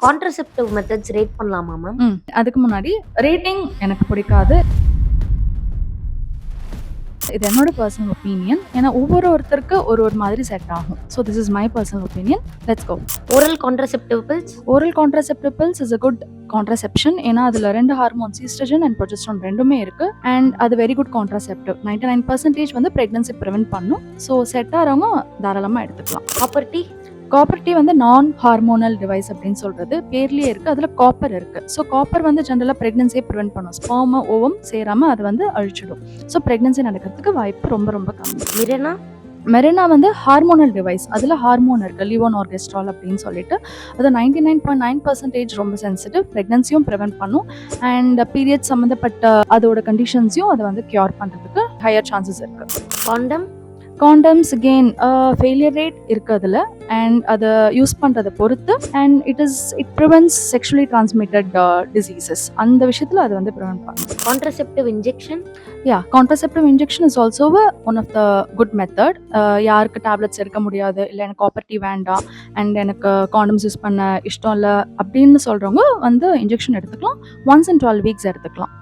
Contraceptive methods rate பண்ணலாமா ma'am? அதுக்கு முன்னாடி ரேட்டிங் எனக்கு பிடிக்காது. இது என்னோட பர்சனல் ஒப்பீனியன். ஏன்னா ஒருத்தருக்கு ஒரு மாதிரி செட் ஆகும். So this is my personal opinion. Let's go. Oral contraceptive pills? Oral contraceptive pills is a good contraception. ஏன்னா அதில் 2 ஹார்மோன்ஸ் ஈஸ்ட்ரஜன் அண்ட் ப்ரொஜெஸ்ட்ரான் ரெண்டுமே இருக்கு. அண்ட் அது வெரி குட் கான்ட்ரசெப்டிவ். 99% வந்து பிரெக்னன்சி ப்ரிவென்ட் பண்ணும். ஸோ செட் ஆகிறவங்க தாராளமாக எடுத்துக்கலாம். காப்பர் டீ வந்து நான் ஹார்மோனல் டிவைஸ் அப்படின்னு சொல்றது பேர்லயே இருக்கு. அதுல காப்பர் இருக்கு. ஸோ காப்பர் வந்து ஜென்ரலா பிரெக்னன்சியை ப்ரிவென்ட் பண்ணும். ஸ்பெர்ம் ஓவம் சேராம அது வந்து அழிச்சிடும். ஸோ பிரெக்னன்சி நடக்கிறதுக்கு வாய்ப்பு ரொம்ப ரொம்ப கம்மி. மெரினா வந்து ஹார்மோனல் டிவைஸ். அதில் ஹார்மோன் இருக்குது, லிவோனார்கெஸ்ட்ரால் அப்படின்னு சொல்லிட்டு. அது 99.9% ரொம்ப சென்சிட்டிவ். ப்ரெக்னன்சியும் ப்ரிவென்ட் பண்ணும். அண்ட் பீரியட் சம்மந்தப்பட்ட அதோட கண்டிஷன்ஸையும் அதை வந்து கியூர் பண்ணுறதுக்கு ஹையர் சான்சஸ் இருக்குது. காண்டம்ஸ் அகெயின் ஃபெயிலியர் ரேட் இருக்குது அதில். அண்ட் அதை யூஸ் பண்ணுறதை பொறுத்து. And it prevents sexually transmitted diseases. அந்த விஷயத்தில் அது வந்து ப்ரிவென்ட் பண்ணும். Contraceptive injection? Contraceptive injection is also one of the good method. யாருக்கு டேப்லெட்ஸ் எடுக்க முடியாது, இல்லை எனக்கு காப்பர் டீ வேண்டாம், அண்ட் எனக்கு காண்டம்ஸ் யூஸ் பண்ண இஷ்டம் இல்லை அப்படின்னு சொல்கிறவங்க வந்து இன்ஜெக்ஷன் எடுத்துக்கலாம். ஒன்ஸ் இன் 12 வீக்ஸ் எடுத்துக்கலாம்.